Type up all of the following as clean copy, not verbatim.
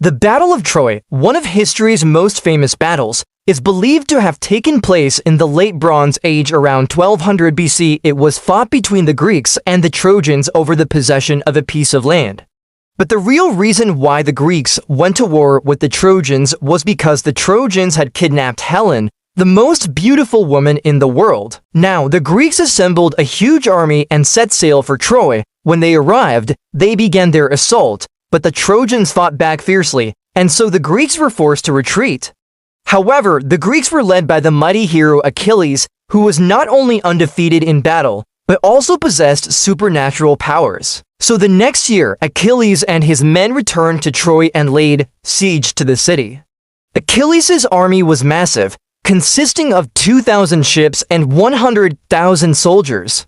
The Battle of Troy, one of history's most famous battles, is believed to have taken place in the late Bronze Age around 1200 BC. It was fought between the Greeks and the Trojans over the possession of a piece of land. But the real reason why the Greeks went to war with the Trojans was because the Trojans had kidnapped Helen, the most beautiful woman in the world. Now, the Greeks assembled a huge army and set sail for Troy. When they arrived, they began their assault, but the Trojans fought back fiercely, and so the Greeks were forced to retreat. However, the Greeks were led by the mighty hero Achilles, who was not only undefeated in battle, but also possessed supernatural powers. So the next year, Achilles and his men returned to Troy and laid siege to the city. Achilles' army was massive, consisting of 2,000 ships and 100,000 soldiers.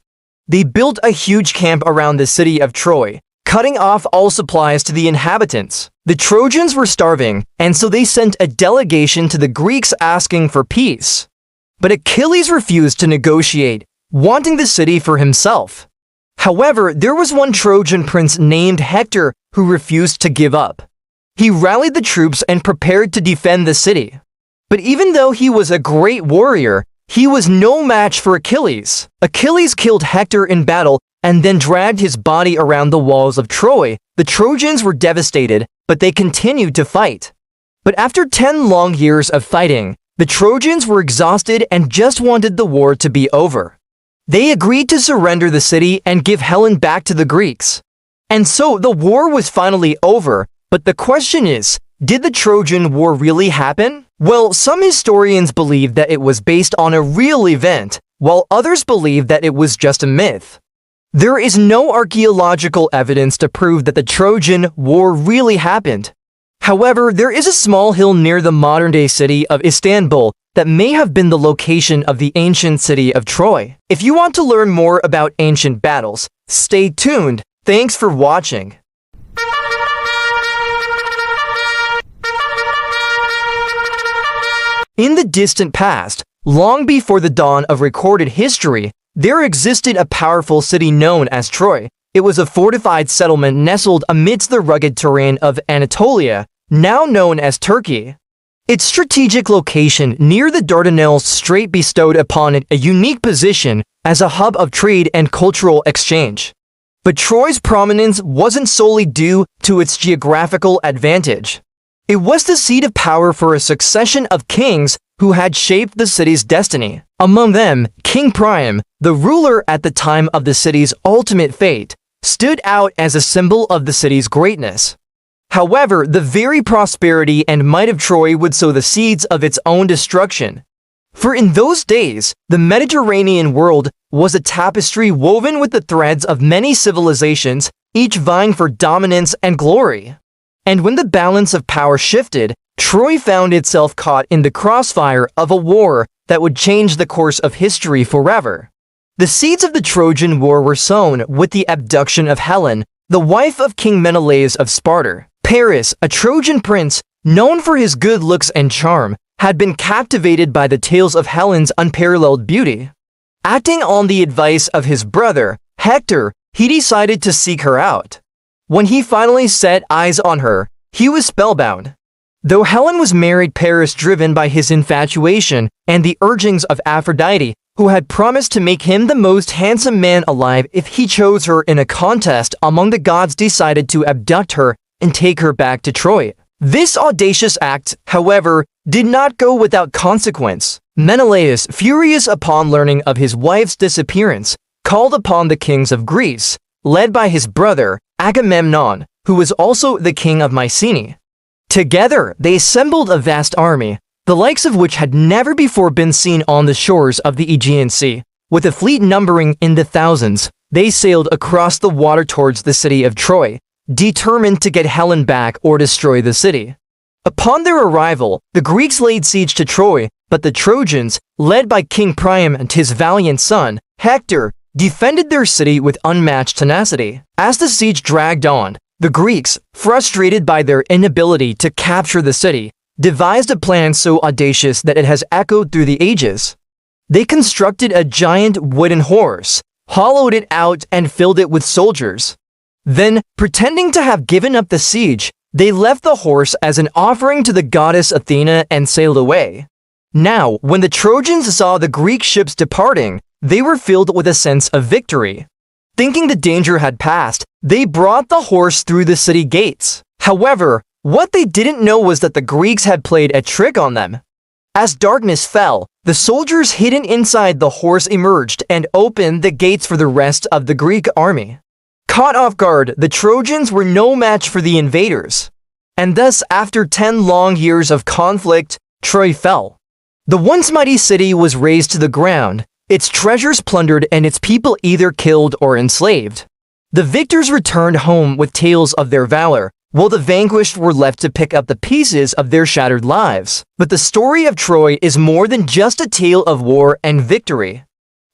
They built a huge camp around the city of Troy, cutting off all supplies to the inhabitants. The Trojans were starving, and so they sent a delegation to the Greeks asking for peace. But Achilles refused to negotiate, wanting the city for himself. However, there was one Trojan prince named Hector who refused to give up. He rallied the troops and prepared to defend the city. But even though he was a great warrior, he was no match for Achilles. Achilles killed Hector in battle and then dragged his body around the walls of Troy. The Trojans were devastated, but they continued to fight. But after 10 long years of fighting, the Trojans were exhausted and just wanted the war to be over. They agreed to surrender the city and give Helen back to the Greeks. And so the war was finally over, but the question is, did the Trojan War really happen? Well, some historians believe that it was based on a real event, while others believe that it was just a myth. There is no archaeological evidence to prove that the Trojan War really happened. However, there is a small hill near the modern-day city of Istanbul that may have been the location of the ancient city of Troy. If you want to learn more about ancient battles, stay tuned. Thanks for watching. In the distant past, long before the dawn of recorded history, there existed a powerful city known as Troy. It was a fortified settlement nestled amidst the rugged terrain of Anatolia, now known as Turkey. Its strategic location near the Dardanelles Strait bestowed upon it a unique position as a hub of trade and cultural exchange. But Troy's prominence wasn't solely due to its geographical advantage. It was the seat of power for a succession of kings who had shaped the city's destiny. Among them, King Priam, the ruler at the time of the city's ultimate fate, stood out as a symbol of the city's greatness. However, the very prosperity and might of Troy would sow the seeds of its own destruction. For in those days, the Mediterranean world was a tapestry woven with the threads of many civilizations, each vying for dominance and glory. And when the balance of power shifted, Troy found itself caught in the crossfire of a war that would change the course of history forever. The seeds of the Trojan War were sown with the abduction of Helen, the wife of King Menelaus of Sparta. Paris, a Trojan prince, known for his good looks and charm, had been captivated by the tales of Helen's unparalleled beauty. Acting on the advice of his brother, Hector, he decided to seek her out. When he finally set eyes on her, he was spellbound. Though Helen was married, Paris, driven by his infatuation and the urgings of Aphrodite, who had promised to make him the most handsome man alive if he chose her in a contest among the gods, decided to abduct her and take her back to Troy. This audacious act, however, did not go without consequence. Menelaus, furious upon learning of his wife's disappearance, called upon the kings of Greece, led by his brother, Agamemnon, who was also the king of Mycenae. Together, they assembled a vast army, the likes of which had never before been seen on the shores of the Aegean Sea. With a fleet numbering in the thousands, they sailed across the water towards the city of Troy, determined to get Helen back or destroy the city. Upon their arrival, the Greeks laid siege to Troy, but the Trojans, led by King Priam and his valiant son, Hector, defended their city with unmatched tenacity. As the siege dragged on, the Greeks, frustrated by their inability to capture the city, devised a plan so audacious that it has echoed through the ages. They constructed a giant wooden horse, hollowed it out and filled it with soldiers. Then, pretending to have given up the siege, They left the horse as an offering to the goddess Athena and sailed away. Now, when the Trojans saw the Greek ships departing, they were filled with a sense of victory. Thinking the danger had passed, they brought the horse through the city gates. However, what they didn't know was that the Greeks had played a trick on them. As darkness fell, the soldiers hidden inside the horse emerged and opened the gates for the rest of the Greek army. Caught off guard, the Trojans were no match for the invaders. And thus, after 10 long years of conflict, Troy fell. The once mighty city was razed to the ground, its treasures plundered and its people either killed or enslaved. The victors returned home with tales of their valor, while the vanquished were left to pick up the pieces of their shattered lives. But the story of Troy is more than just a tale of war and victory.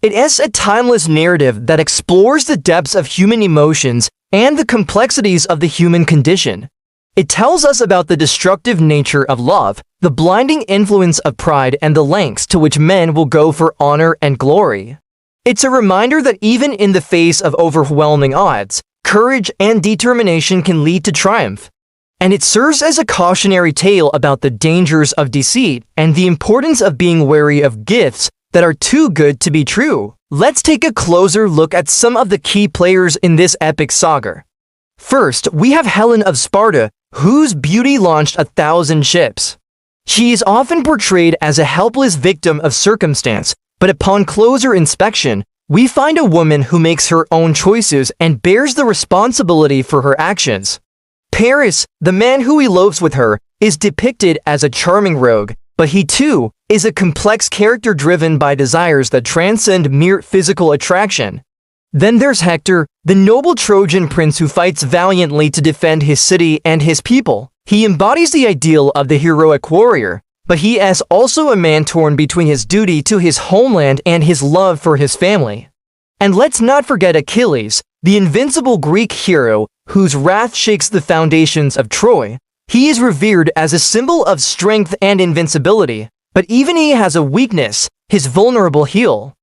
It is a timeless narrative that explores the depths of human emotions and the complexities of the human condition. It tells us about the destructive nature of love, the blinding influence of pride, and the lengths to which men will go for honor and glory. It's a reminder that even in the face of overwhelming odds, courage and determination can lead to triumph. And it serves as a cautionary tale about the dangers of deceit and the importance of being wary of gifts that are too good to be true. Let's take a closer look at some of the key players in this epic saga. First, we have Helen of Sparta, whose beauty launched 1,000 ships. She is often portrayed as a helpless victim of circumstance, but upon closer inspection, we find a woman who makes her own choices and bears the responsibility for her actions. Paris, the man who elopes with her, is depicted as a charming rogue, but he too is a complex character driven by desires that transcend mere physical attraction. Then there's Hector, the noble Trojan prince who fights valiantly to defend his city and his people. He embodies the ideal of the heroic warrior, but he is also a man torn between his duty to his homeland and his love for his family. And let's not forget Achilles, the invincible Greek hero whose wrath shakes the foundations of Troy. He is revered as a symbol of strength and invincibility, but even he has a weakness, his vulnerable heel.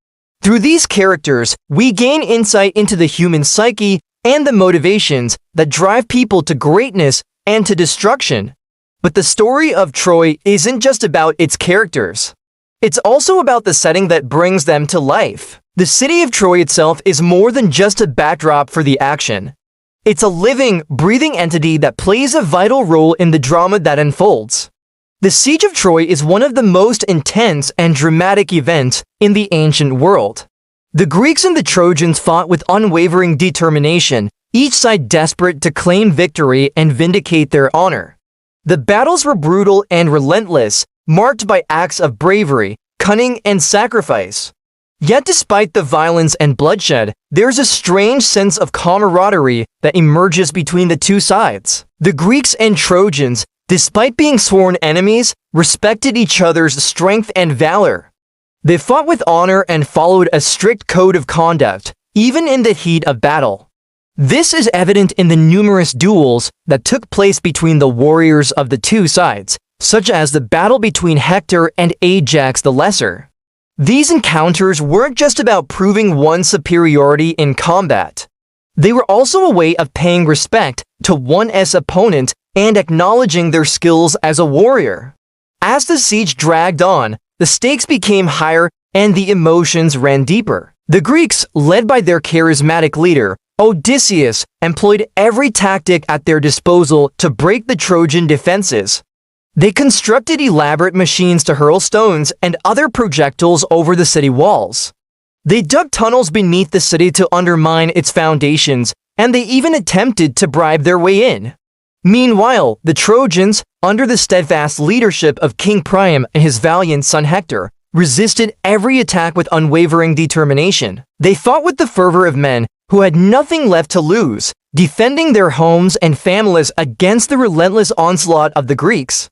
Through these characters, we gain insight into the human psyche and the motivations that drive people to greatness and to destruction. But the story of Troy isn't just about its characters. It's also about the setting that brings them to life. The city of Troy itself is more than just a backdrop for the action. It's a living, breathing entity that plays a vital role in the drama that unfolds. The Siege of Troy is one of the most intense and dramatic events in the ancient world. The Greeks and the Trojans fought with unwavering determination, each side desperate to claim victory and vindicate their honor. The battles were brutal and relentless, marked by acts of bravery, cunning, and sacrifice. Yet despite the violence and bloodshed, there's a strange sense of camaraderie that emerges between the two sides. The Greeks and Trojans, despite being sworn enemies, respected each other's strength and valor. They fought with honor and followed a strict code of conduct, even in the heat of battle. This is evident in the numerous duels that took place between the warriors of the two sides, such as the battle between Hector and Ajax the Lesser. These encounters weren't just about proving one's superiority in combat. They were also a way of paying respect to one's opponent and acknowledging their skills as a warrior. As the siege dragged on, the stakes became higher and the emotions ran deeper. The Greeks, led by their charismatic leader, Odysseus, employed every tactic at their disposal to break the Trojan defenses. They constructed elaborate machines to hurl stones and other projectiles over the city walls. They dug tunnels beneath the city to undermine its foundations, and they even attempted to bribe their way in. Meanwhile, the Trojans, under the steadfast leadership of King Priam and his valiant son Hector, resisted every attack with unwavering determination. They fought with the fervor of men who had nothing left to lose, defending their homes and families against the relentless onslaught of the Greeks.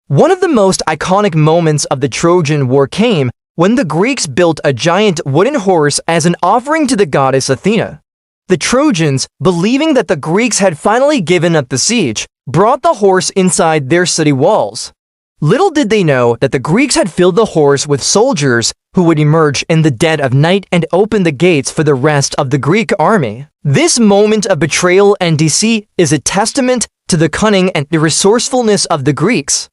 One of the most iconic moments of the Trojan War came when the Greeks built a giant wooden horse as an offering to the goddess Athena. The Trojans, believing that the Greeks had finally given up the siege, brought the horse inside their city walls. Little did they know that the Greeks had filled the horse with soldiers who would emerge in the dead of night and open the gates for the rest of the Greek army. This moment of betrayal and deceit is a testament to the cunning and the resourcefulness of the Greeks.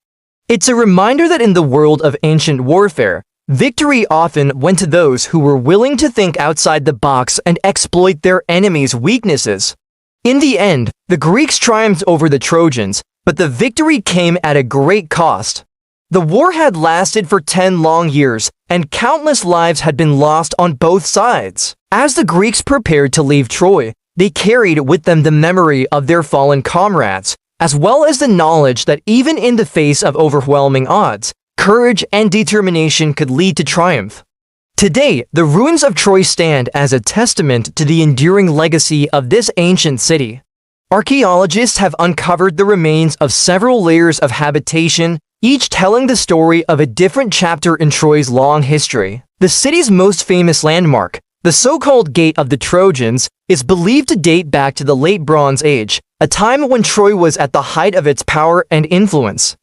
It's a reminder that in the world of ancient warfare, victory often went to those who were willing to think outside the box and exploit their enemies' weaknesses. In the end, the Greeks triumphed over the Trojans, but the victory came at a great cost. The war had lasted for 10 long years, and countless lives had been lost on both sides. As the Greeks prepared to leave Troy, they carried with them the memory of their fallen comrades, as well as the knowledge that even in the face of overwhelming odds, courage and determination could lead to triumph. Today, the ruins of Troy stand as a testament to the enduring legacy of this ancient city. Archaeologists have uncovered the remains of several layers of habitation, each telling the story of a different chapter in Troy's long history. The city's most famous landmark, the so-called Gate of the Trojans, is believed to date back to the late Bronze Age, a time when Troy was at the height of its power and influence.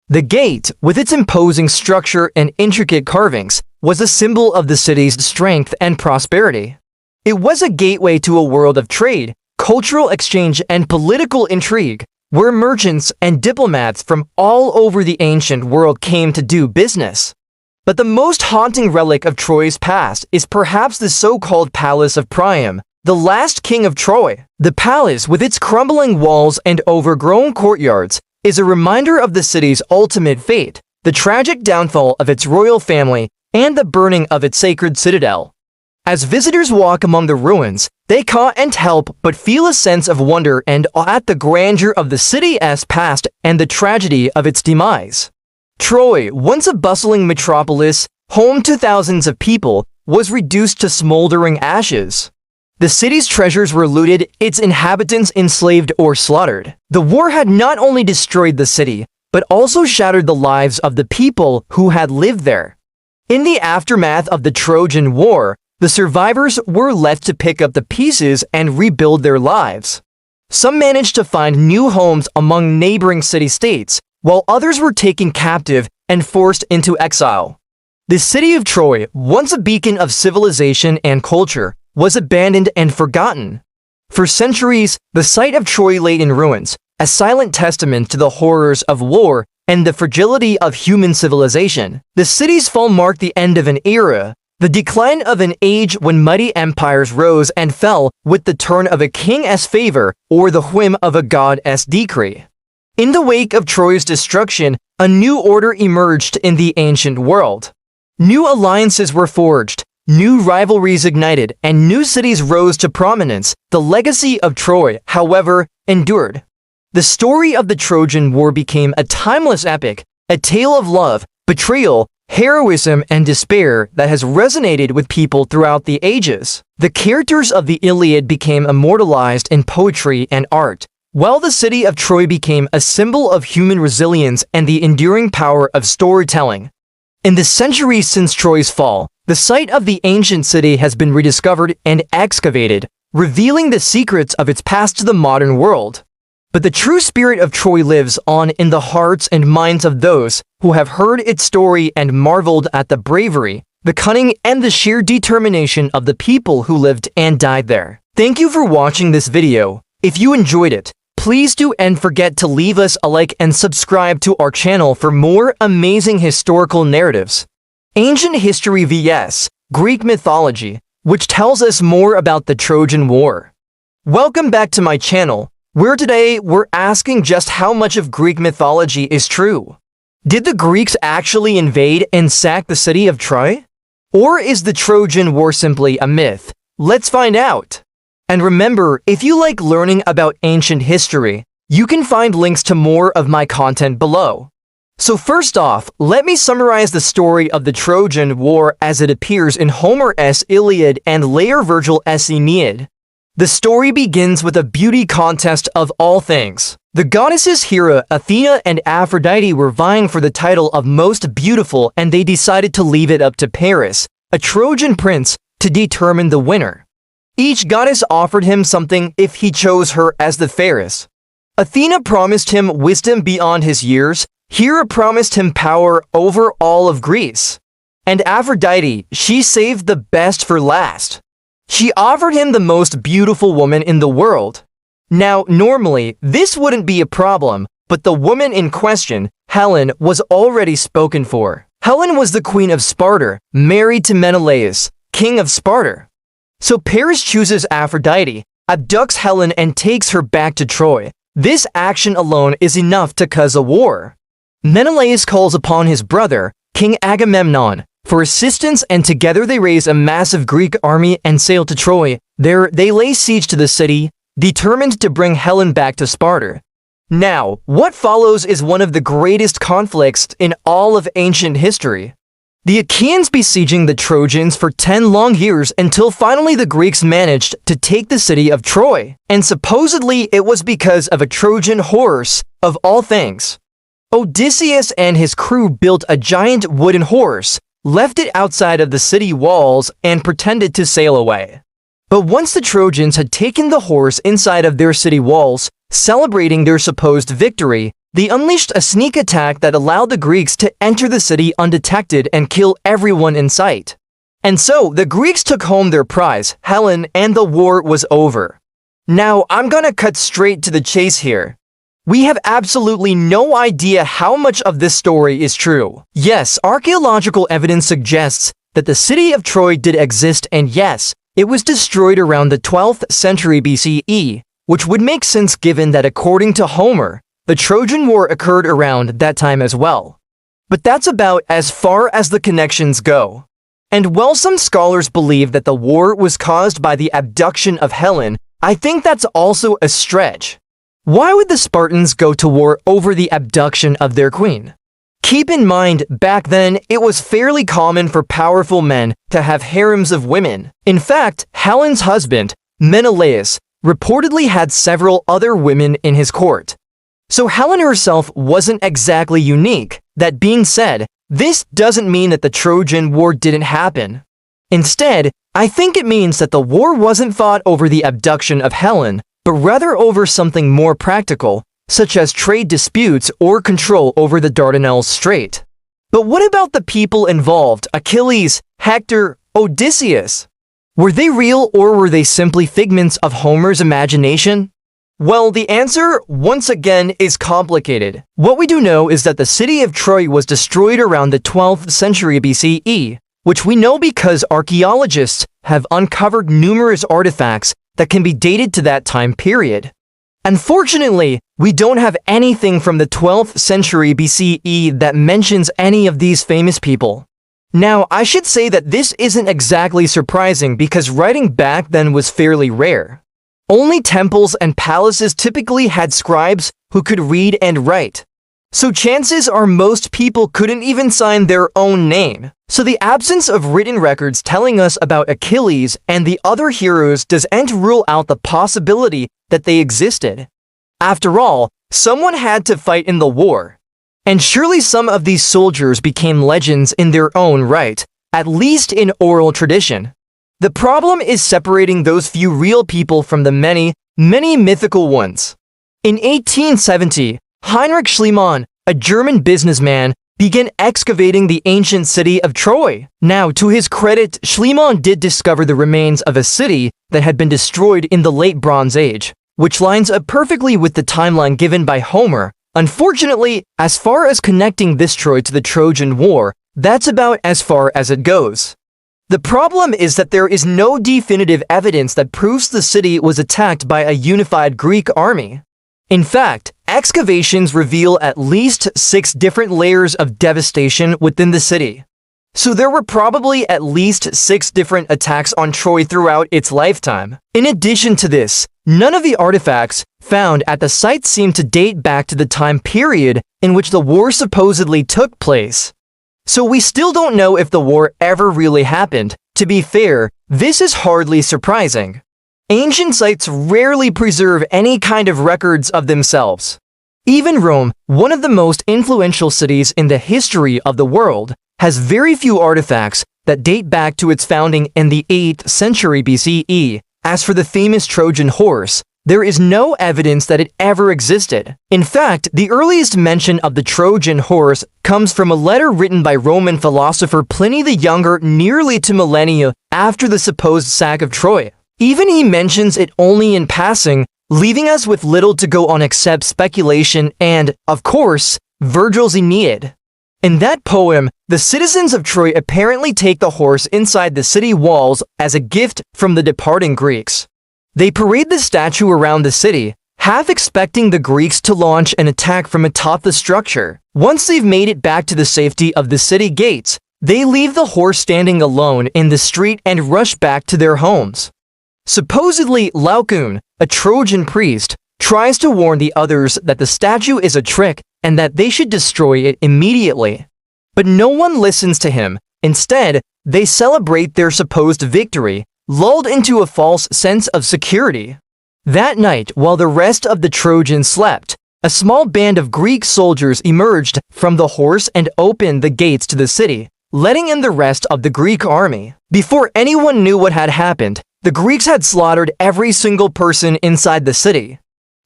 The gate, with its imposing structure and intricate carvings, was a symbol of the city's strength and prosperity. It was a gateway to a world of trade, cultural exchange, and political intrigue, where merchants and diplomats from all over the ancient world came to do business. But the most haunting relic of Troy's past is perhaps the so-called Palace of Priam, the last king of Troy. The palace, with its crumbling walls and overgrown courtyards, is a reminder of the city's ultimate fate, the tragic downfall of its royal family, and the burning of its sacred citadel. As visitors walk among the ruins, they can't help but feel a sense of wonder and awe at the grandeur of the city's past and the tragedy of its demise. Troy, once a bustling metropolis, home to thousands of people, was reduced to smoldering ashes. The city's treasures were looted, its inhabitants enslaved or slaughtered. The war had not only destroyed the city, but also shattered the lives of the people who had lived there. In the aftermath of the Trojan War, the survivors were left to pick up the pieces and rebuild their lives. Some managed to find new homes among neighboring city-states, while others were taken captive and forced into exile. The city of Troy, once a beacon of civilization and culture, was abandoned and forgotten. For centuries, the site of Troy lay in ruins, a silent testament to the horrors of war and the fragility of human civilization. The city's fall marked the end of an era, the decline of an age when mighty empires rose and fell with the turn of a king's favor or the whim of a god's decree. In the wake of Troy's destruction, a new order emerged in the ancient world. New alliances were forged, new rivalries ignited, and new cities rose to prominence. The legacy of Troy, however, endured. The story of the Trojan War became a timeless epic, a tale of love, betrayal, heroism, and despair that has resonated with people throughout the ages. The characters of the Iliad became immortalized in poetry and art, while the city of Troy became a symbol of human resilience and the enduring power of storytelling. In the centuries since Troy's fall, the site of the ancient city has been rediscovered and excavated, revealing the secrets of its past to the modern world. But the true spirit of Troy lives on in the hearts and minds of those who have heard its story and marveled at the bravery, the cunning, and the sheer determination of the people who lived and died there. Thank you for watching this video. If you enjoyed it, please do and forget to leave us a like and subscribe to our channel for more amazing historical narratives. Ancient History vs. Greek Mythology, which tells us more about the Trojan War. Welcome back to my channel, where today we're asking just how much of Greek mythology is true. Did the Greeks actually invade and sack the city of Troy? Or is the Trojan War simply a myth? Let's find out. And remember, if you like learning about ancient history, you can find links to more of my content below. So first off, let me summarize the story of the Trojan War as it appears in Homer's Iliad and later Virgil's Aeneid. The story begins with a beauty contest of all things. The goddesses Hera, Athena, and Aphrodite were vying for the title of most beautiful, and they decided to leave it up to Paris, a Trojan prince, to determine the winner. Each goddess offered him something if he chose her as the fairest. Athena promised him wisdom beyond his years, Hera promised him power over all of Greece. And Aphrodite, she saved the best for last. She offered him the most beautiful woman in the world. Now, normally, this wouldn't be a problem, but the woman in question, Helen, was already spoken for. Helen was the queen of Sparta, married to Menelaus, king of Sparta. So Paris chooses Aphrodite, abducts Helen and takes her back to Troy. This action alone is enough to cause a war. Menelaus calls upon his brother, King Agamemnon, for assistance, and together they raise a massive Greek army and sail to Troy. There, they lay siege to the city, determined to bring Helen back to Sparta. Now, what follows is one of the greatest conflicts in all of ancient history. The Achaeans besieging the Trojans for 10 long years until finally the Greeks managed to take the city of Troy, and supposedly it was because of a Trojan horse, of all things. Odysseus and his crew built a giant wooden horse, left it outside of the city walls, and pretended to sail away. But once the Trojans had taken the horse inside of their city walls, celebrating their supposed victory, they unleashed a sneak attack that allowed the Greeks to enter the city undetected and kill everyone in sight. And so, the Greeks took home their prize, Helen, and the war was over. Now, I'm gonna cut straight to the chase here. We have absolutely no idea how much of this story is true. Yes, archaeological evidence suggests that the city of Troy did exist, and yes, it was destroyed around the 12th century BCE, which would make sense given that according to Homer, the Trojan War occurred around that time as well. But that's about as far as the connections go. And while some scholars believe that the war was caused by the abduction of Helen, I think that's also a stretch. Why would the Spartans go to war over the abduction of their queen? Keep in mind, back then, it was fairly common for powerful men to have harems of women. In fact, Helen's husband, Menelaus, reportedly had several other women in his court. So Helen herself wasn't exactly unique. That being said, this doesn't mean that the Trojan War didn't happen. Instead, I think it means that the war wasn't fought over the abduction of Helen, but rather over something more practical, such as trade disputes or control over the Dardanelles Strait. But what about the people involved, Achilles, Hector, Odysseus? Were they real, or were they simply figments of Homer's imagination? Well, the answer, once again, is complicated. What we do know is that the city of Troy was destroyed around the 12th century BCE, which we know because archaeologists have uncovered numerous artifacts that can be dated to that time period. Unfortunately, we don't have anything from the 12th century BCE that mentions any of these famous people. Now, I should say that this isn't exactly surprising because writing back then was fairly rare. Only temples and palaces typically had scribes who could read and write. So chances are most people couldn't even sign their own name. So the absence of written records telling us about Achilles and the other heroes doesn't rule out the possibility that they existed. After all, someone had to fight in the war. And surely some of these soldiers became legends in their own right, at least in oral tradition. The problem is separating those few real people from the many, many mythical ones. In 1870, Heinrich Schliemann, a German businessman, began excavating the ancient city of Troy. Now, to his credit, Schliemann did discover the remains of a city that had been destroyed in the late Bronze Age, which lines up perfectly with the timeline given by Homer. Unfortunately, as far as connecting this Troy to the Trojan War, that's about as far as it goes. The problem is that there is no definitive evidence that proves the city was attacked by a unified Greek army. In fact, excavations reveal at least 6 different layers of devastation within the city. So there were probably at least 6 different attacks on Troy throughout its lifetime. In addition to this, none of the artifacts found at the site seem to date back to the time period in which the war supposedly took place. So we still don't know if the war ever really happened. To be fair, this is hardly surprising. Ancient sites rarely preserve any kind of records of themselves. Even Rome, one of the most influential cities in the history of the world, has very few artifacts that date back to its founding in the 8th century BCE. As for the famous Trojan Horse, there is no evidence that it ever existed. In fact, the earliest mention of the Trojan Horse comes from a letter written by Roman philosopher Pliny the Younger nearly 2 millennia after the supposed sack of Troy. Even he mentions it only in passing, leaving us with little to go on except speculation and, of course, Virgil's Aeneid. In that poem, the citizens of Troy apparently take the horse inside the city walls as a gift from the departing Greeks. They parade the statue around the city, half expecting the Greeks to launch an attack from atop the structure. Once they've made it back to the safety of the city gates, they leave the horse standing alone in the street and rush back to their homes. Supposedly, Laocoon, a Trojan priest, tries to warn the others that the statue is a trick and that they should destroy it immediately. But no one listens to him. Instead, they celebrate their supposed victory, lulled into a false sense of security. That night, while the rest of the Trojans slept, a small band of Greek soldiers emerged from the horse and opened the gates to the city, letting in the rest of the Greek army. Before anyone knew what had happened, the Greeks had slaughtered every single person inside the city.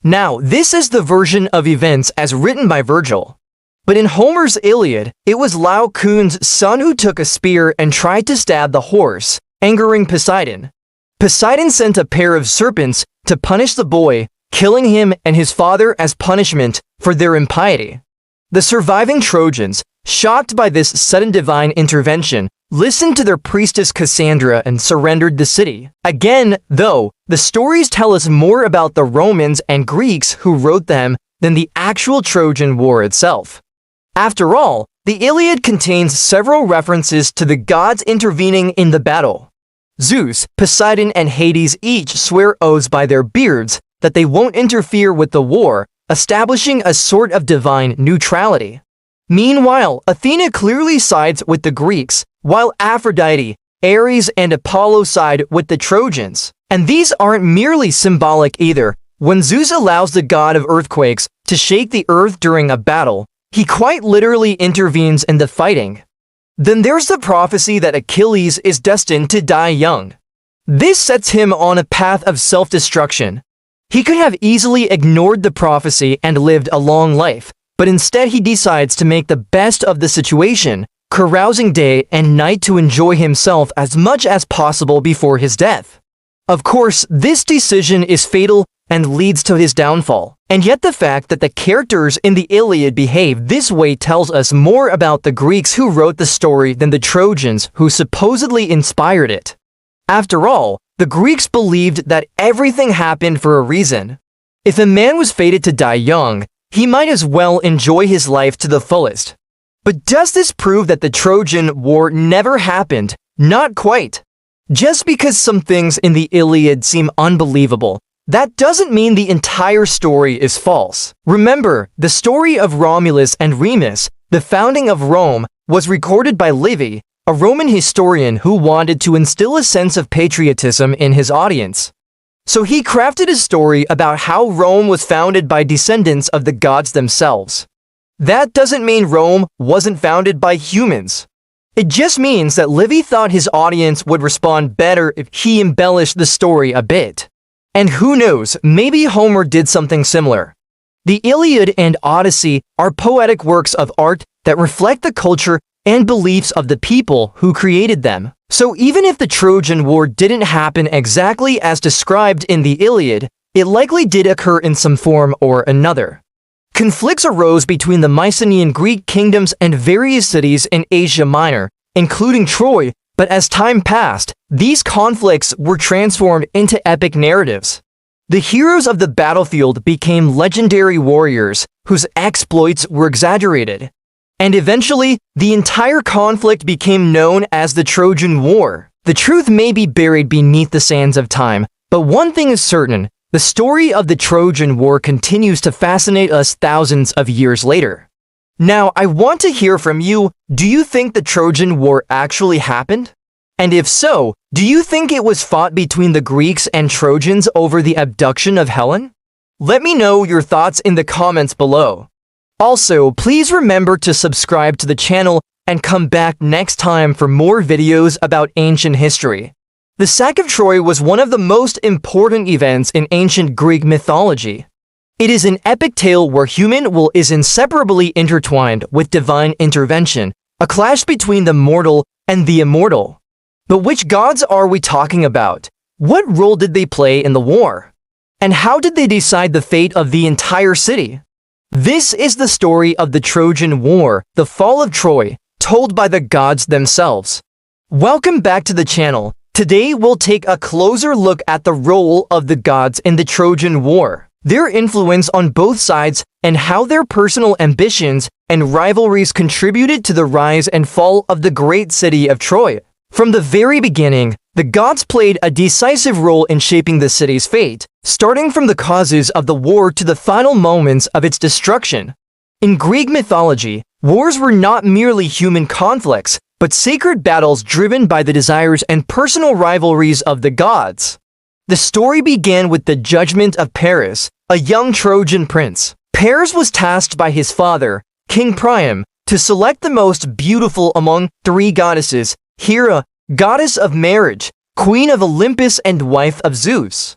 Now, this is the version of events as written by Virgil. But in Homer's Iliad, it was Laocoon's son who took a spear and tried to stab the horse, angering Poseidon. Poseidon sent a pair of serpents to punish the boy, killing him and his father as punishment for their impiety. The surviving Trojans, shocked by this sudden divine intervention, listened to their priestess Cassandra and surrendered the city. Again, though, the stories tell us more about the Romans and Greeks who wrote them than the actual Trojan War itself. After all, the Iliad contains several references to the gods intervening in the battle. Zeus, Poseidon, and Hades each swear oaths by their beards that they won't interfere with the war, establishing a sort of divine neutrality. Meanwhile, Athena clearly sides with the Greeks, while Aphrodite, Ares, and Apollo side with the Trojans. And these aren't merely symbolic either. When Zeus allows the god of earthquakes to shake the earth during a battle, he quite literally intervenes in the fighting. Then there's the prophecy that Achilles is destined to die young. This sets him on a path of self-destruction. He could have easily ignored the prophecy and lived a long life, but instead he decides to make the best of the situation, carousing day and night to enjoy himself as much as possible before his death. Of course, this decision is fatal and leads to his downfall. And yet the fact that the characters in the Iliad behave this way tells us more about the Greeks who wrote the story than the Trojans who supposedly inspired it. After all, the Greeks believed that everything happened for a reason. If a man was fated to die young, he might as well enjoy his life to the fullest. But does this prove that the Trojan War never happened? Not quite. Just because some things in the Iliad seem unbelievable, that doesn't mean the entire story is false. Remember, the story of Romulus and Remus, the founding of Rome, was recorded by Livy, a Roman historian who wanted to instill a sense of patriotism in his audience. So he crafted a story about how Rome was founded by descendants of the gods themselves. That doesn't mean Rome wasn't founded by humans. It just means that Livy thought his audience would respond better if he embellished the story a bit. And who knows, maybe Homer did something similar. The Iliad and Odyssey are poetic works of art that reflect the culture and beliefs of the people who created them. So even if the Trojan War didn't happen exactly as described in the Iliad, it likely did occur in some form or another. Conflicts arose between the Mycenaean Greek kingdoms and various cities in Asia Minor, including Troy, but as time passed, these conflicts were transformed into epic narratives. The heroes of the battlefield became legendary warriors whose exploits were exaggerated. And eventually, the entire conflict became known as the Trojan War. The truth may be buried beneath the sands of time, but one thing is certain: the story of the Trojan War continues to fascinate us thousands of years later. Now, I want to hear from you. Do you think the Trojan War actually happened? And if so, do you think it was fought between the Greeks and Trojans over the abduction of Helen? Let me know your thoughts in the comments below. Also, please remember to subscribe to the channel and come back next time for more videos about ancient history. The sack of Troy was one of the most important events in ancient Greek mythology. It is an epic tale where human will is inseparably intertwined with divine intervention, a clash between the mortal and the immortal. But which gods are we talking about? What role did they play in the war? And how did they decide the fate of the entire city? This is the story of the Trojan War, the fall of Troy, told by the gods themselves. Welcome back to the channel. Today we'll take a closer look at the role of the gods in the Trojan War, their influence on both sides, and how their personal ambitions and rivalries contributed to the rise and fall of the great city of Troy. From the very beginning, the gods played a decisive role in shaping the city's fate, starting from the causes of the war to the final moments of its destruction. In Greek mythology, wars were not merely human conflicts, but sacred battles driven by the desires and personal rivalries of the gods. The story began with the judgment of Paris, a young Trojan prince. Paris was tasked by his father, King Priam, to select the most beautiful among three goddesses: Hera, goddess of marriage, queen of Olympus and wife of Zeus;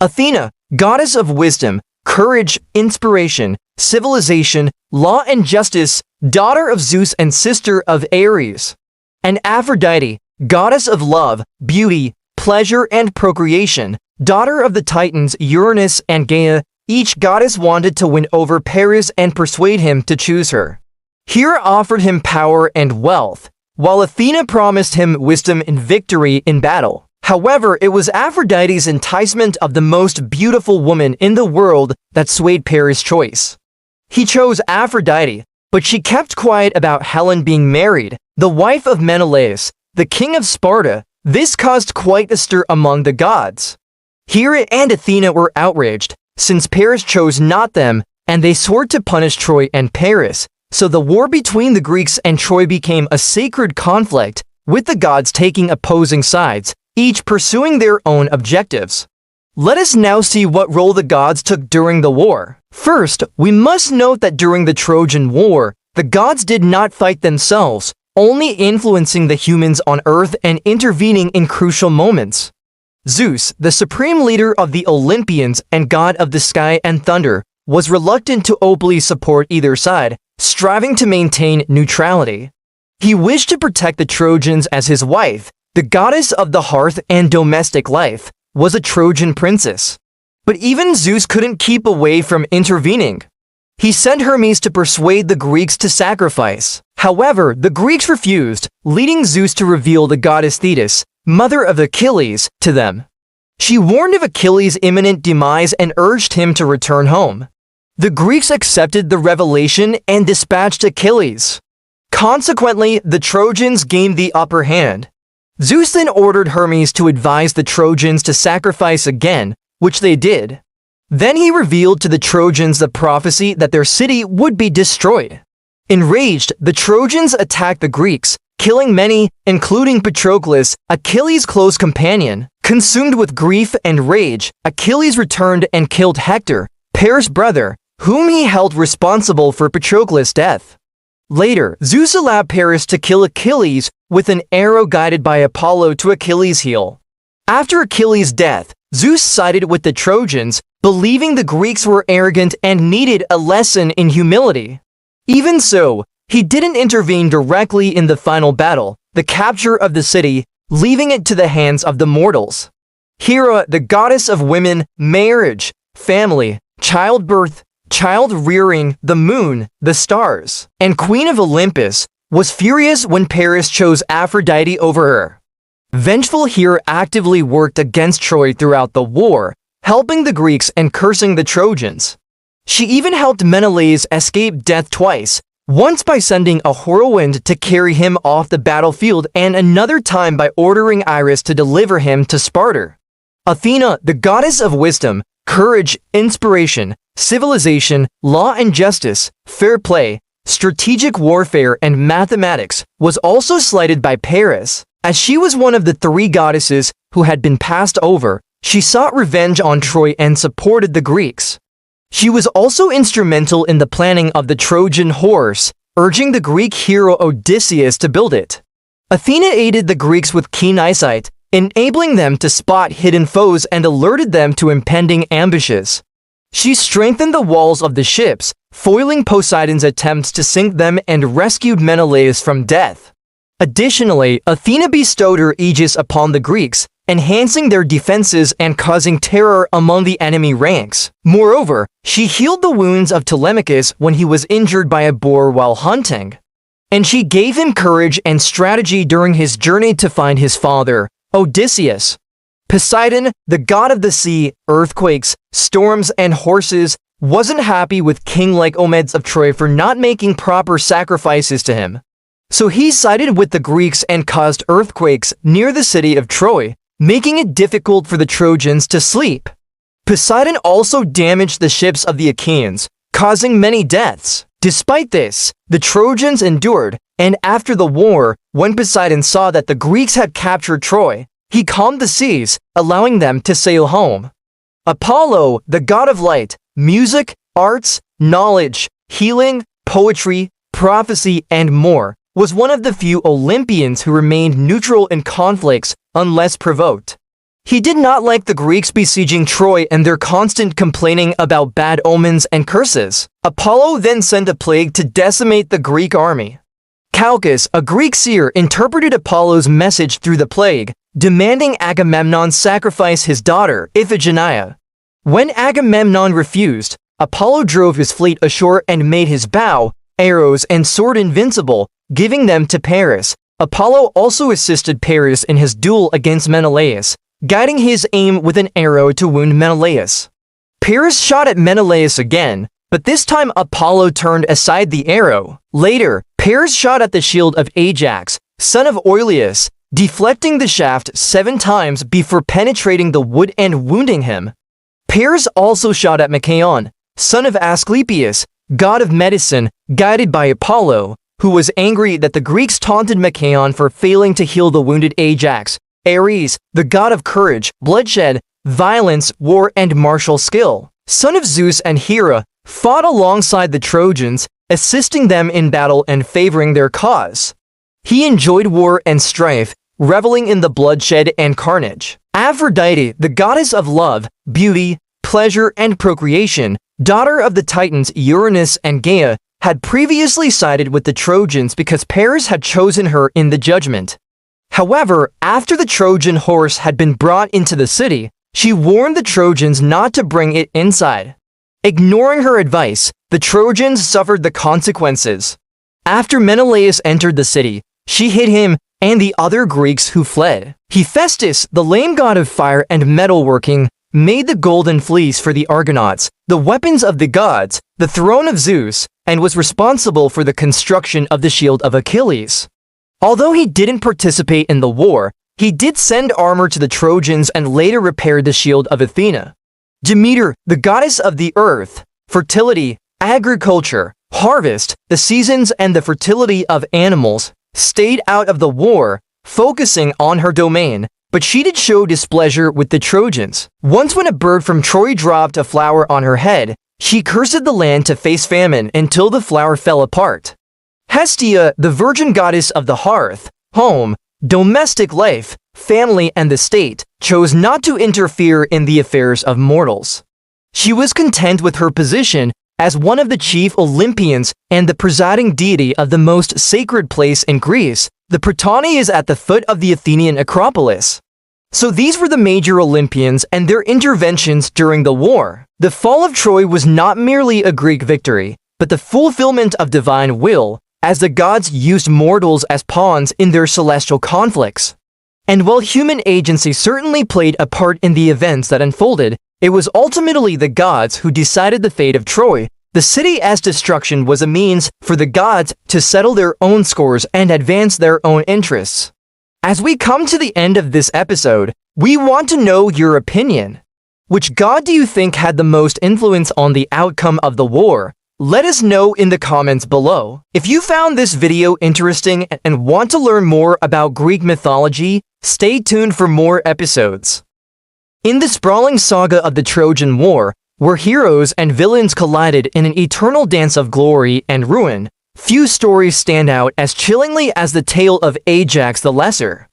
Athena, goddess of wisdom, courage, inspiration, civilization, law and justice, daughter of Zeus and sister of Ares; and Aphrodite, goddess of love, beauty, pleasure and procreation, daughter of the Titans Uranus and Gaia. Each goddess wanted to win over Paris and persuade him to choose her. Hera offered him power and wealth, while Athena promised him wisdom and victory in battle. However, it was Aphrodite's enticement of the most beautiful woman in the world that swayed Paris' choice. He chose Aphrodite, but she kept quiet about Helen being married, the wife of Menelaus, the king of Sparta. This caused quite a stir among the gods. Hera and Athena were outraged, since Paris chose not them, and they swore to punish Troy and Paris. So the war between the Greeks and Troy became a sacred conflict, with the gods taking opposing sides, each pursuing their own objectives. Let us now see what role the gods took during the war. First, we must note that during the Trojan War, the gods did not fight themselves, only influencing the humans on Earth and intervening in crucial moments. Zeus, the supreme leader of the Olympians and god of the sky and thunder, was reluctant to openly support either side, striving to maintain neutrality. He wished to protect the Trojans as his wife, the goddess of the hearth and domestic life, was a Trojan princess. But even Zeus couldn't keep away from intervening. He sent Hermes to persuade the Greeks to sacrifice. However, the Greeks refused, leading Zeus to reveal the goddess Thetis, mother of Achilles, to them. She warned of Achilles' imminent demise and urged him to return home. The Greeks accepted the revelation and dispatched Achilles. Consequently, the Trojans gained the upper hand. Zeus then ordered Hermes to advise the Trojans to sacrifice again, which they did. Then he revealed to the Trojans the prophecy that their city would be destroyed. Enraged, the Trojans attacked the Greeks, killing many, including Patroclus, Achilles' close companion. Consumed with grief and rage, Achilles returned and killed Hector, Paris' brother, whom he held responsible for Patroclus' death. Later, Zeus allowed Paris to kill Achilles with an arrow guided by Apollo to Achilles' heel. After Achilles' death, Zeus sided with the Trojans, believing the Greeks were arrogant and needed a lesson in humility. Even so, he didn't intervene directly in the final battle, the capture of the city, leaving it to the hands of the mortals. Hera, the goddess of women, marriage, family, childbirth, child-rearing, the moon, the stars, and queen of Olympus, was furious when Paris chose Aphrodite over her. Vengeful Hera actively worked against Troy throughout the war, helping the Greeks and cursing the Trojans. She even helped Menelaus escape death twice, once by sending a whirlwind to carry him off the battlefield and another time by ordering Iris to deliver him to Sparta. Athena, the goddess of wisdom, courage, inspiration, civilization, law and justice, fair play, strategic warfare, and mathematics, was also slighted by Paris. As she was one of the three goddesses who had been passed over, she sought revenge on Troy and supported the Greeks. She was also instrumental in the planning of the Trojan Horse, urging the Greek hero Odysseus to build it. Athena aided the Greeks with keen eyesight, enabling them to spot hidden foes and alerted them to impending ambushes. She strengthened the walls of the ships, foiling Poseidon's attempts to sink them and rescued Menelaus from death. Additionally, Athena bestowed her aegis upon the Greeks, enhancing their defenses and causing terror among the enemy ranks. Moreover, she healed the wounds of Telemachus when he was injured by a boar while hunting. And she gave him courage and strategy during his journey to find his father, Odysseus. Poseidon, the god of the sea, earthquakes, storms, and horses, wasn't happy with King Lycomedes of Troy for not making proper sacrifices to him. So he sided with the Greeks and caused earthquakes near the city of Troy, making it difficult for the Trojans to sleep. Poseidon also damaged the ships of the Achaeans, causing many deaths. Despite this, the Trojans endured, and after the war, when Poseidon saw that the Greeks had captured Troy, he calmed the seas, allowing them to sail home. Apollo, the god of light, music, arts, knowledge, healing, poetry, prophecy, and more, was one of the few Olympians who remained neutral in conflicts unless provoked. He did not like the Greeks besieging Troy and their constant complaining about bad omens and curses. Apollo then sent a plague to decimate the Greek army. Calchas, a Greek seer, interpreted Apollo's message through the plague, demanding Agamemnon sacrifice his daughter, Iphigenia. When Agamemnon refused, Apollo drove his fleet ashore and made his bow, arrows, and sword invincible, giving them to Paris. Apollo also assisted Paris in his duel against Menelaus, guiding his aim with an arrow to wound Menelaus. Paris shot at Menelaus again, but this time Apollo turned aside the arrow. Later, Paris shot at the shield of Ajax, son of Oileus, deflecting the shaft 7 times before penetrating the wood and wounding him. Paris also shot at Machaon, son of Asclepius, god of medicine, guided by Apollo, who was angry that the Greeks taunted Machaon for failing to heal the wounded Ajax. Ares, the god of courage, bloodshed, violence, war, and martial skill, son of Zeus and Hera, fought alongside the Trojans, assisting them in battle and favoring their cause. He enjoyed war and strife, reveling in the bloodshed and carnage. Aphrodite, the goddess of love, beauty, pleasure, and procreation, daughter of the Titans Uranus and Gaia, had previously sided with the Trojans because Paris had chosen her in the judgment. However, after the Trojan horse had been brought into the city, she warned the Trojans not to bring it inside. Ignoring her advice, the Trojans suffered the consequences. After Menelaus entered the city, she hid him and the other Greeks who fled. Hephaestus, the lame god of fire and metalworking, made the golden fleece for the Argonauts, the weapons of the gods, the throne of Zeus, and was responsible for the construction of the shield of Achilles. Although he didn't participate in the war, he did send armor to the Trojans and later repaired the shield of Athena. Demeter, the goddess of the earth, fertility, agriculture, harvest, the seasons, and the fertility of animals, stayed out of the war, focusing on her domain, but she did show displeasure with the Trojans. Once when a bird from Troy dropped a flower on her head, she cursed the land to face famine until the flower fell apart. Hestia, the virgin goddess of the hearth, home, domestic life, family, and the state, chose not to interfere in the affairs of mortals. She was content with her position as one of the chief Olympians and the presiding deity of the most sacred place in Greece. The Prytany is at the foot of the Athenian Acropolis. So these were the major Olympians and their interventions during the war. The fall of Troy was not merely a Greek victory, but the fulfillment of divine will, as the gods used mortals as pawns in their celestial conflicts. And while human agency certainly played a part in the events that unfolded, it was ultimately the gods who decided the fate of Troy. The city's destruction was a means for the gods to settle their own scores and advance their own interests. As we come to the end of this episode, we want to know your opinion. Which god do you think had the most influence on the outcome of the war? Let us know in the comments below. If you found this video interesting and want to learn more about Greek mythology, stay tuned for more episodes. In the sprawling saga of the Trojan War, where heroes and villains collided in an eternal dance of glory and ruin, few stories stand out as chillingly as the tale of Ajax the Lesser.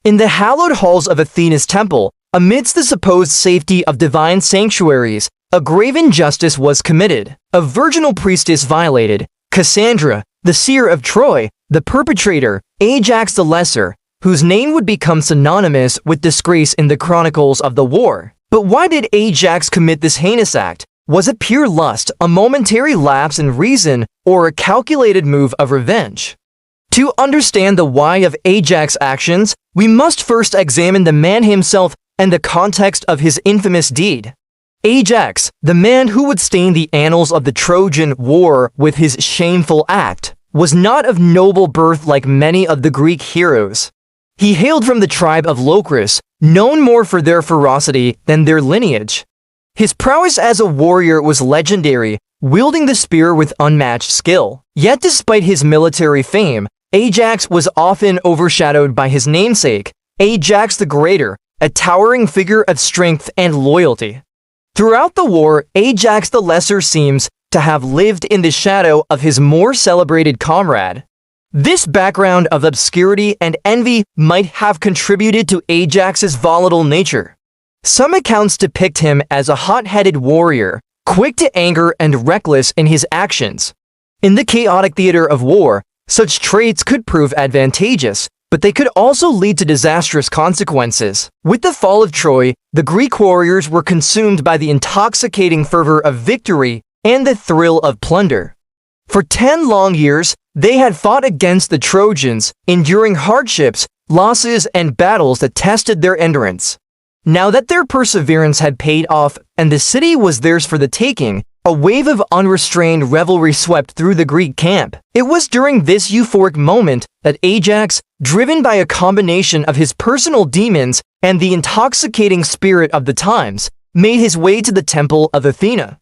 In the hallowed halls of Athena's temple, amidst the supposed safety of divine sanctuaries, a grave injustice was committed. A virginal priestess violated Cassandra, the seer of Troy, the perpetrator, Ajax the Lesser, whose name would become synonymous with disgrace in the chronicles of the war. But why did Ajax commit this heinous act? Was it pure lust, a momentary lapse in reason, or a calculated move of revenge? To understand the why of Ajax's actions, we must first examine the man himself and the context of his infamous deed. Ajax, the man who would stain the annals of the Trojan War with his shameful act, was not of noble birth like many of the Greek heroes. He hailed from the tribe of Locris, known more for their ferocity than their lineage. His prowess as a warrior was legendary, wielding the spear with unmatched skill. Yet despite his military fame, Ajax was often overshadowed by his namesake, Ajax the Greater, a towering figure of strength and loyalty. Throughout the war, Ajax the Lesser seems to have lived in the shadow of his more celebrated comrade. This background of obscurity and envy might have contributed to Ajax's volatile nature. Some accounts depict him as a hot-headed warrior, quick to anger and reckless in his actions. In the chaotic theater of war, such traits could prove advantageous, but they could also lead to disastrous consequences. With the fall of Troy, the Greek warriors were consumed by the intoxicating fervor of victory and the thrill of plunder. For 10 long years, they had fought against the Trojans, enduring hardships, losses, and battles that tested their endurance. Now that their perseverance had paid off and the city was theirs for the taking, a wave of unrestrained revelry swept through the Greek camp. It was during this euphoric moment that Ajax, driven by a combination of his personal demons and the intoxicating spirit of the times, made his way to the temple of Athena.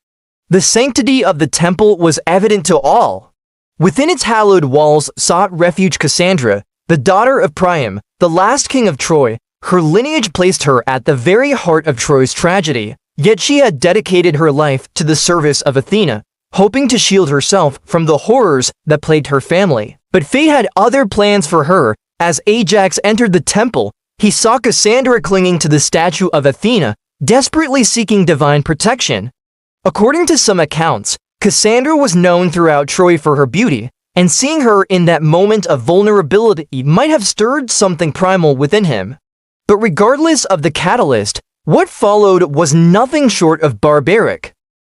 The sanctity of the temple was evident to all. Within its hallowed walls sought refuge Cassandra, the daughter of Priam, the last king of Troy. Her lineage placed her at the very heart of Troy's tragedy, yet she had dedicated her life to the service of Athena, hoping to shield herself from the horrors that plagued her family. But fate had other plans for her. As Ajax entered the temple, he saw Cassandra clinging to the statue of Athena, desperately seeking divine protection. According to some accounts, Cassandra was known throughout Troy for her beauty, and seeing her in that moment of vulnerability might have stirred something primal within him. But regardless of the catalyst, what followed was nothing short of barbaric.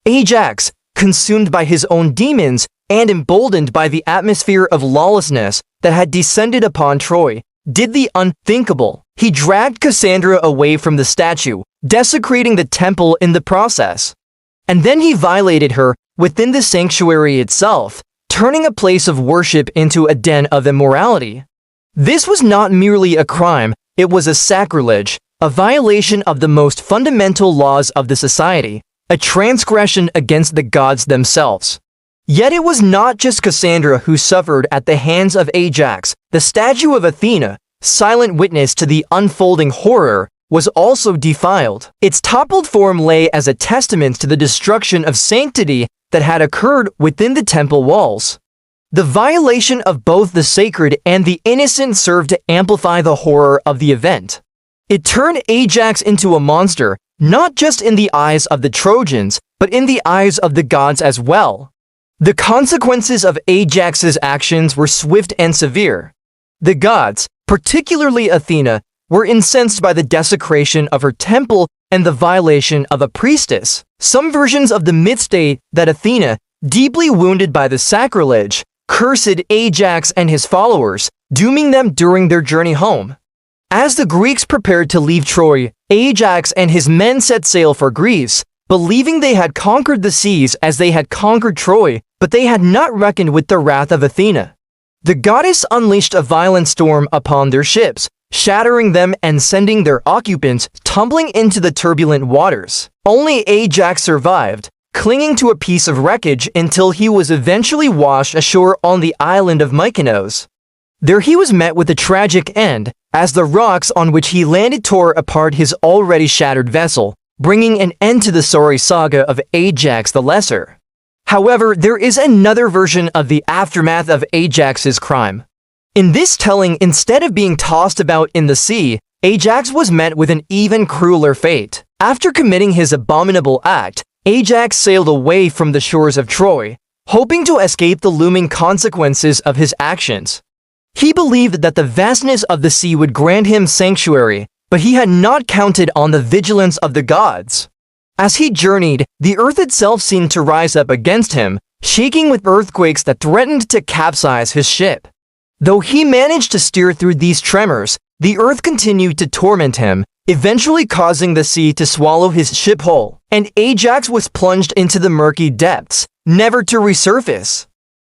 Ajax, consumed by his own demons and emboldened by the atmosphere of lawlessness that had descended upon Troy, did the unthinkable. He dragged Cassandra away from the statue, desecrating the temple in the process. And then he violated her within the sanctuary itself, turning a place of worship into a den of immorality. This was not merely a crime, it was a sacrilege, a violation of the most fundamental laws of the society, a transgression against the gods themselves. Yet it was not just Cassandra who suffered at the hands of Ajax. The statue of Athena, silent witness to the unfolding horror, was also defiled. Its toppled form lay as a testament to the destruction of sanctity that had occurred within the temple walls. The violation of both the sacred and the innocent served to amplify the horror of the event. It turned Ajax into a monster, not just in the eyes of the Trojans, but in the eyes of the gods as well. The consequences of Ajax's actions were swift and severe. The gods, particularly Athena, were incensed by the desecration of her temple and the violation of a priestess. Some versions of the myth state that Athena, deeply wounded by the sacrilege, cursed Ajax and his followers, dooming them during their journey home. As the Greeks prepared to leave Troy, Ajax and his men set sail for Greece, believing they had conquered the seas as they had conquered Troy, but they had not reckoned with the wrath of Athena. The goddess unleashed a violent storm upon their ships, shattering them and sending their occupants tumbling into the turbulent waters. Only Ajax survived, clinging to a piece of wreckage until he was eventually washed ashore on the island of Mykonos. There he was met with a tragic end, as the rocks on which he landed tore apart his already shattered vessel, bringing an end to the sorry saga of Ajax the Lesser. However, there is another version of the aftermath of Ajax's crime. In this telling, instead of being tossed about in the sea, Ajax was met with an even crueler fate. After committing his abominable act, Ajax sailed away from the shores of Troy, hoping to escape the looming consequences of his actions. He believed that the vastness of the sea would grant him sanctuary, but he had not counted on the vigilance of the gods. As he journeyed, the earth itself seemed to rise up against him, shaking with earthquakes that threatened to capsize his ship. Though he managed to steer through these tremors, the earth continued to torment him, eventually causing the sea to swallow his ship whole, and Ajax was plunged into the murky depths, never to resurface.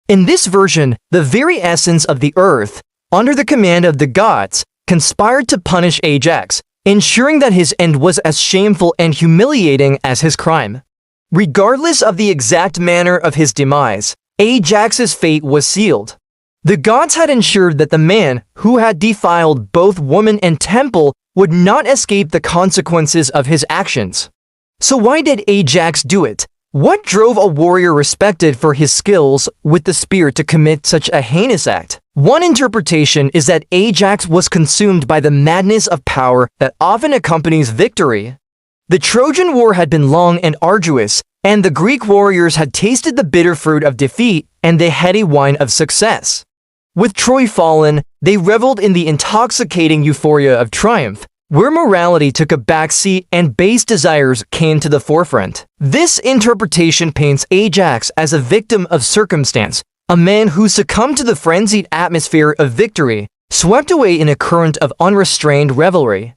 In this version, the very essence of the earth, under the command of the gods, conspired to punish Ajax, ensuring that his end was as shameful and humiliating as his crime. Regardless of the exact manner of his demise, Ajax's fate was sealed. The gods had ensured that the man who had defiled both woman and temple would not escape the consequences of his actions. So why did Ajax do it? What drove a warrior respected for his skills with the spear to commit such a heinous act? One interpretation is that Ajax was consumed by the madness of power that often accompanies victory. The Trojan War had been long and arduous, and the Greek warriors had tasted the bitter fruit of defeat and the heady wine of success. With Troy fallen, they reveled in the intoxicating euphoria of triumph, where morality took a backseat and base desires came to the forefront. This interpretation paints Ajax as a victim of circumstance, a man who succumbed to the frenzied atmosphere of victory, swept away in a current of unrestrained revelry.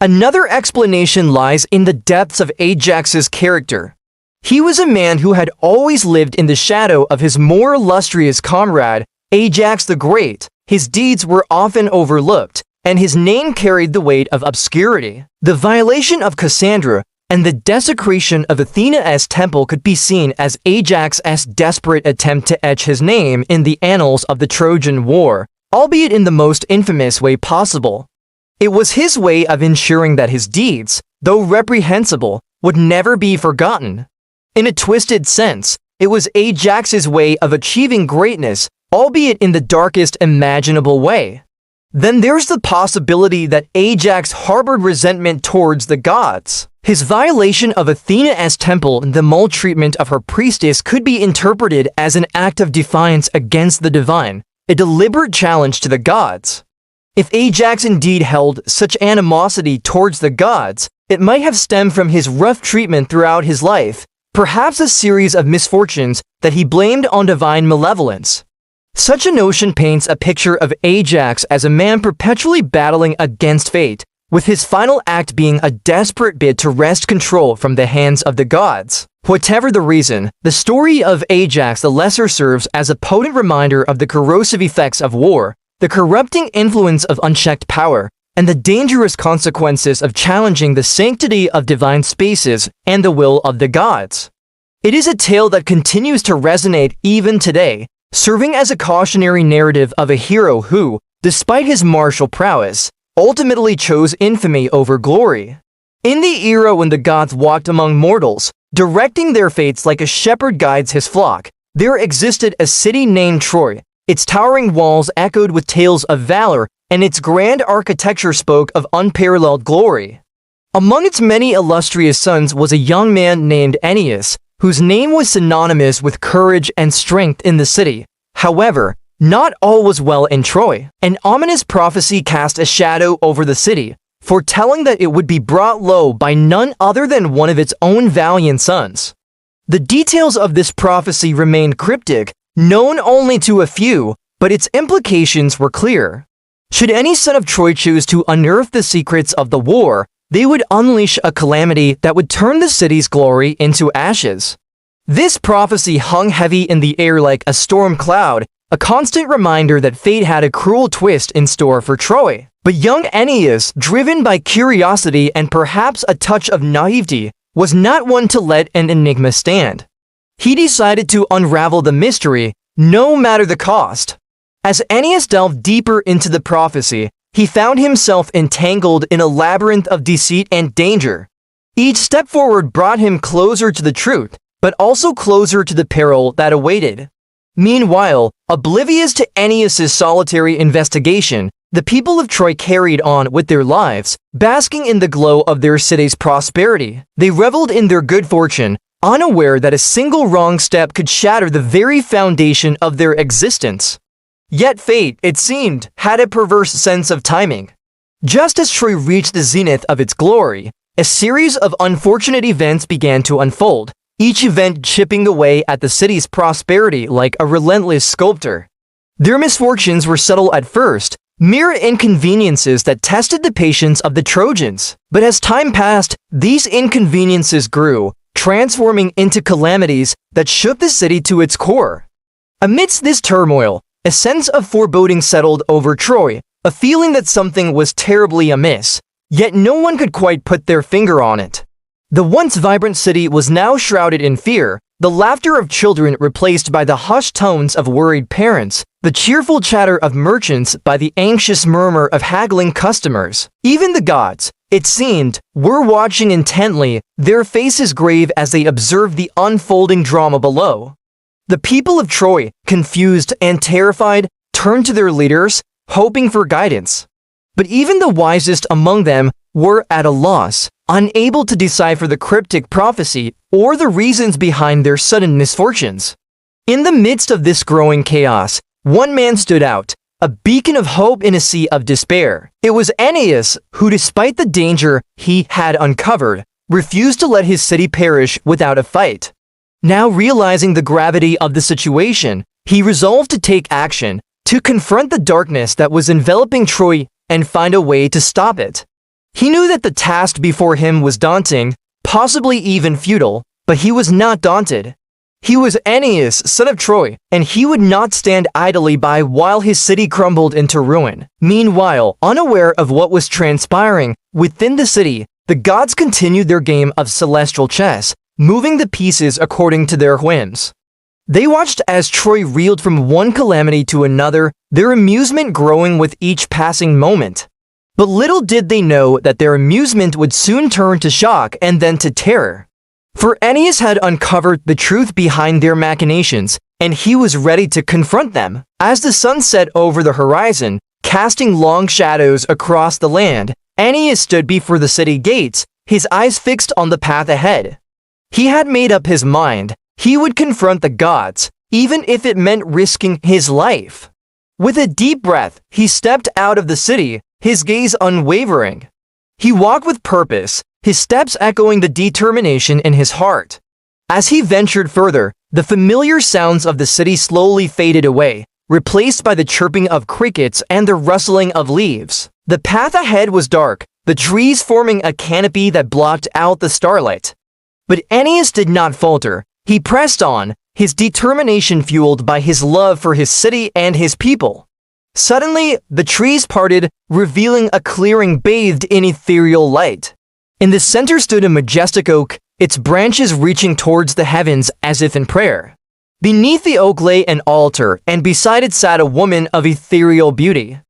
Another explanation lies in the depths of Ajax's character. He was a man who had always lived in the shadow of his more illustrious comrade, Ajax the Great. His deeds were often overlooked, and his name carried the weight of obscurity. The violation of Cassandra and the desecration of Athena's temple could be seen as Ajax's desperate attempt to etch his name in the annals of the Trojan War, albeit in the most infamous way possible. It was his way of ensuring that his deeds, though reprehensible, would never be forgotten. In a twisted sense, it was Ajax's way of achieving greatness, albeit in the darkest imaginable way. Then there's the possibility that Ajax harbored resentment towards the gods. His violation of Athena's temple and the maltreatment of her priestess could be interpreted as an act of defiance against the divine, a deliberate challenge to the gods. If Ajax indeed held such animosity towards the gods, it might have stemmed from his rough treatment throughout his life, perhaps a series of misfortunes that he blamed on divine malevolence. Such a notion paints a picture of Ajax as a man perpetually battling against fate, with his final act being a desperate bid to wrest control from the hands of the gods. Whatever the reason, the story of Ajax the Lesser serves as a potent reminder of the corrosive effects of war, the corrupting influence of unchecked power, and the dangerous consequences of challenging the sanctity of divine spaces and the will of the gods. It is a tale that continues to resonate even today, serving as a cautionary narrative of a hero who, despite his martial prowess, ultimately chose infamy over glory. In the era when the gods walked among mortals, directing their fates like a shepherd guides his flock, there existed a city named Troy. Its towering walls echoed with tales of valor, and its grand architecture spoke of unparalleled glory. Among its many illustrious sons was a young man named Aeneas, whose name was synonymous with courage and strength in the city. However, not all was well in Troy. An ominous prophecy cast a shadow over the city, foretelling that it would be brought low by none other than one of its own valiant sons. The details of this prophecy remained cryptic, known only to a few, but its implications were clear. Should any son of Troy choose to unearth the secrets of the war, they would unleash a calamity that would turn the city's glory into ashes. This prophecy hung heavy in the air like a storm cloud, a constant reminder that fate had a cruel twist in store for Troy. But young Aeneas, driven by curiosity and perhaps a touch of naivety, was not one to let an enigma stand. He decided to unravel the mystery, no matter the cost. As Aeneas delved deeper into the prophecy, he found himself entangled in a labyrinth of deceit and danger. Each step forward brought him closer to the truth, but also closer to the peril that awaited. Meanwhile, oblivious to Aeneas's solitary investigation, the people of Troy carried on with their lives, basking in the glow of their city's prosperity. They reveled in their good fortune, unaware that a single wrong step could shatter the very foundation of their existence. Yet fate, it seemed, had a perverse sense of timing. Just as Troy reached the zenith of its glory, a series of unfortunate events began to unfold, each event chipping away at the city's prosperity like a relentless sculptor. Their misfortunes were subtle at first, mere inconveniences that tested the patience of the Trojans. But as time passed, these inconveniences grew, transforming into calamities that shook the city to its core. Amidst this turmoil, a sense of foreboding settled over Troy, a feeling that something was terribly amiss, yet no one could quite put their finger on it. The once vibrant city was now shrouded in fear, the laughter of children replaced by the hushed tones of worried parents, the cheerful chatter of merchants by the anxious murmur of haggling customers. Even the gods, it seemed, were watching intently, their faces grave as they observed the unfolding drama below. The people of Troy, confused and terrified, turned to their leaders, hoping for guidance. But even the wisest among them were at a loss, unable to decipher the cryptic prophecy or the reasons behind their sudden misfortunes. In the midst of this growing chaos, one man stood out, a beacon of hope in a sea of despair. It was Aeneas, who, despite the danger he had uncovered, refused to let his city perish without a fight. Now realizing the gravity of the situation, he resolved to take action, to confront the darkness that was enveloping Troy and find a way to stop it. He knew that the task before him was daunting, possibly even futile, but he was not daunted. He was Aeneas, son of Troy, and he would not stand idly by while his city crumbled into ruin. Meanwhile, unaware of what was transpiring within the city, the gods continued their game of celestial chess, moving the pieces according to their whims. They watched as Troy reeled from one calamity to another, their amusement growing with each passing moment. But little did they know that their amusement would soon turn to shock and then to terror. For Aeneas had uncovered the truth behind their machinations, and he was ready to confront them. As the sun set over the horizon, casting long shadows across the land, Aeneas stood before the city gates, his eyes fixed on the path ahead. He had made up his mind. He would confront the gods, even if it meant risking his life. With a deep breath, he stepped out of the city, his gaze unwavering. He walked with purpose, his steps echoing the determination in his heart. As he ventured further, the familiar sounds of the city slowly faded away, replaced by the chirping of crickets and the rustling of leaves. The path ahead was dark, the trees forming a canopy that blocked out the starlight. But Aeneas did not falter. He pressed on, his determination fueled by his love for his city and his people. Suddenly, the trees parted, revealing a clearing bathed in ethereal light. In the center stood a majestic oak, its branches reaching towards the heavens as if in prayer. Beneath the oak lay an altar, and beside it sat a woman of ethereal beauty.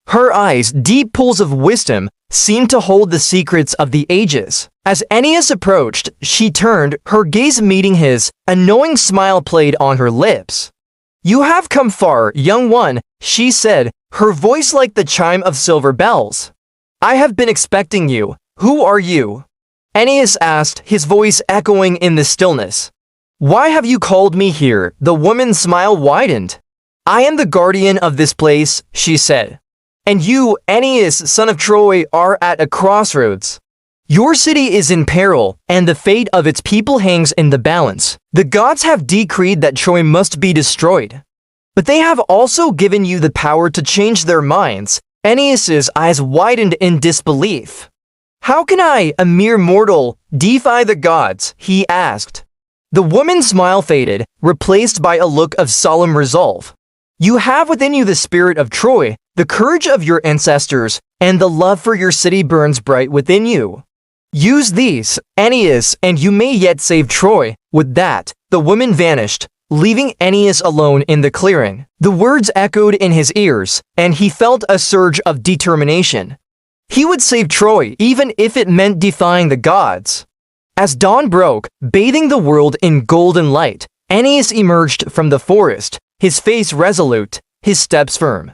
Her eyes, deep pools of wisdom, seemed to hold the secrets of the ages. As Aeneas approached, she turned, her gaze meeting his, a knowing smile played on her lips. "You have come far, young one," she said, her voice like the chime of silver bells. "I have been expecting you. Who are you?" Aeneas asked, his voice echoing in the stillness. "Why have you called me here?" The woman's smile widened. "I am the guardian of this place," she said. "And you, Aeneas, son of Troy, are at a crossroads. Your city is in peril, and the fate of its people hangs in the balance. The gods have decreed that Troy must be destroyed. But they have also given you the power to change their minds." Aeneas's eyes widened in disbelief. "How can I, a mere mortal, defy the gods?" he asked. The woman's smile faded, replaced by a look of solemn resolve. "You have within you the spirit of Troy, the courage of your ancestors, and the love for your city burns bright within you. Use these, Aeneas, and you may yet save Troy." With that, the woman vanished, leaving Aeneas alone in the clearing. The words echoed in his ears, and he felt a surge of determination. He would save Troy, even if it meant defying the gods. As dawn broke, bathing the world in golden light, Aeneas emerged from the forest, his face resolute, his steps firm.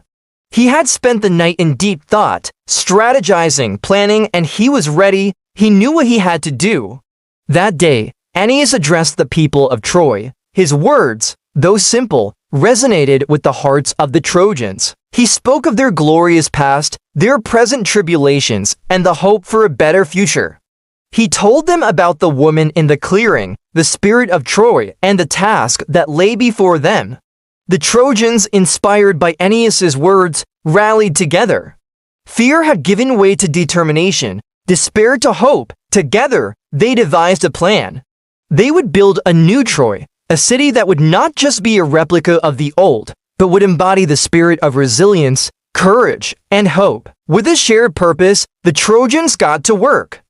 He had spent the night in deep thought, strategizing, planning, and he was ready. He knew what he had to do. That day, Aeneas addressed the people of Troy. His words, though simple, resonated with the hearts of the Trojans. He spoke of their glorious past, their present tribulations, and the hope for a better future. He told them about the woman in the clearing, the spirit of Troy, and the task that lay before them. The Trojans, inspired by Aeneas's words, rallied together. Fear had given way to determination, despair to hope. Together, they devised a plan. They would build a new Troy, a city that would not just be a replica of the old, but would embody the spirit of resilience, courage, and hope. With a shared purpose, the Trojans got to work.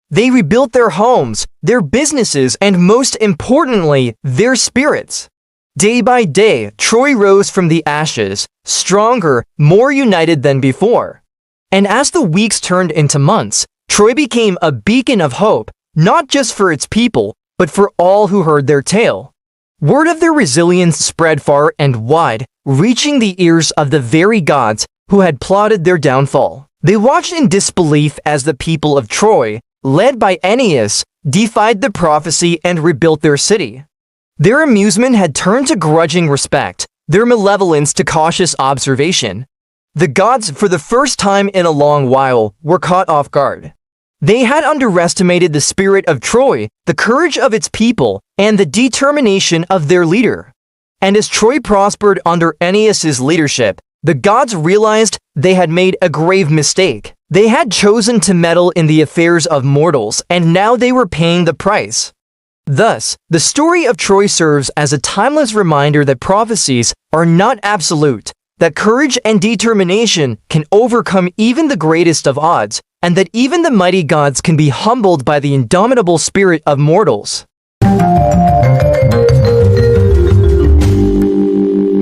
They rebuilt their homes, their businesses, and most importantly, their spirits. Day by day, Troy rose from the ashes, stronger, more united than before. And as the weeks turned into months, Troy became a beacon of hope, not just for its people, but for all who heard their tale. Word of their resilience spread far and wide, reaching the ears of the very gods who had plotted their downfall. They watched in disbelief as the people of Troy, led by Aeneas, defied the prophecy and rebuilt their city. Their amusement had turned to grudging respect, their malevolence to cautious observation. The gods, for the first time in a long while, were caught off guard. They had underestimated the spirit of Troy, the courage of its people, and the determination of their leader. And as Troy prospered under Aeneas's leadership, the gods realized they had made a grave mistake. They had chosen to meddle in the affairs of mortals, and now they were paying the price. Thus, the story of Troy serves as a timeless reminder that prophecies are not absolute, that courage and determination can overcome even the greatest of odds, and that even the mighty gods can be humbled by the indomitable spirit of mortals.